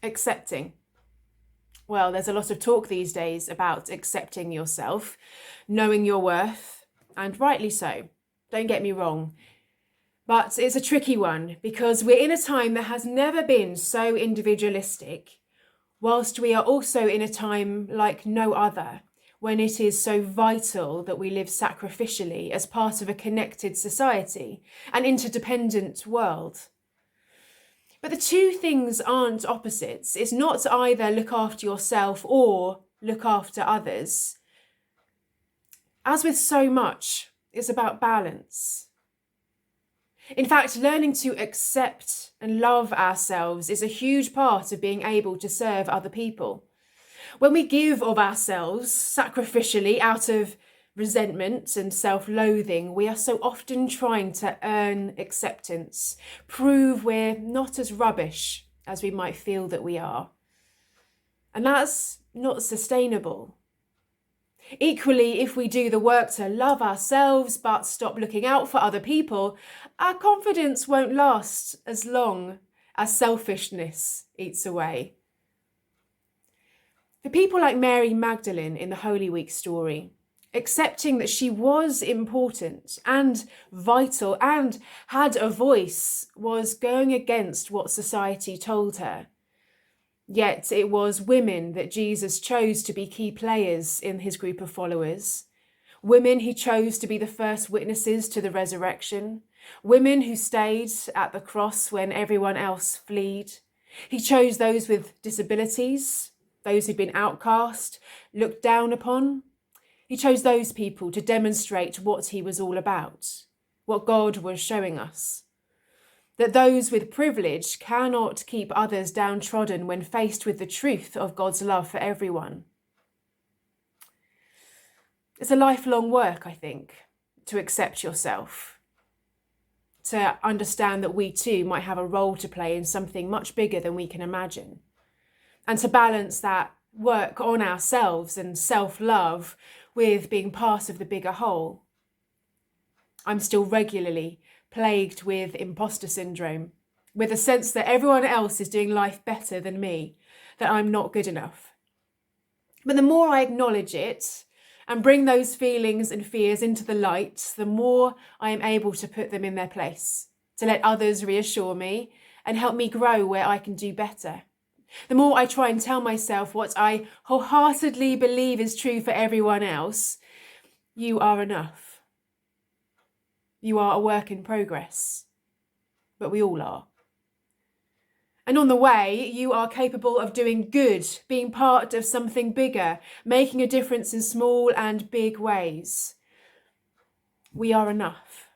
Accepting. Well, there's a lot of talk these days about accepting yourself, knowing your worth, and rightly so. Don't get me wrong. But it's a tricky one because we're in a time that has never been so individualistic, whilst we are also in a time like no other, when it is so vital that we live sacrificially as part of a connected society, an interdependent world. But the two things aren't opposites. It's not either look after yourself or look after others. As with so much, it's about balance. In fact, learning to accept and love ourselves is a huge part of being able to serve other people. When we give of ourselves sacrificially out of resentment and self-loathing, we are so often trying to earn acceptance, prove we're not as rubbish as we might feel that we are. And that's not sustainable. Equally, if we do the work to love ourselves but stop looking out for other people, our confidence won't last as long as selfishness eats away. For people like Mary Magdalene in the Holy Week story, accepting that she was important and vital and had a voice was going against what society told her. Yet it was women that Jesus chose to be key players in his group of followers. Women he chose to be the first witnesses to the resurrection. Women who stayed at the cross when everyone else fled. He chose those with disabilities, those who'd been outcast, looked down upon. He chose those people to demonstrate what he was all about, what God was showing us. That those with privilege cannot keep others downtrodden when faced with the truth of God's love for everyone. It's a lifelong work, I think, to accept yourself, to understand that we too might have a role to play in something much bigger than we can imagine, and to balance that work on ourselves and self-love with being part of the bigger whole. I'm still regularly plagued with imposter syndrome, with a sense that everyone else is doing life better than me, that I'm not good enough. But the more I acknowledge it and bring those feelings and fears into the light, the more I am able to put them in their place, to let others reassure me and help me grow where I can do better. The more I try and tell myself what I wholeheartedly believe is true for everyone else, you are enough. You are a work in progress, but we all are. And on the way, you are capable of doing good, being part of something bigger, making a difference in small and big ways. We are enough.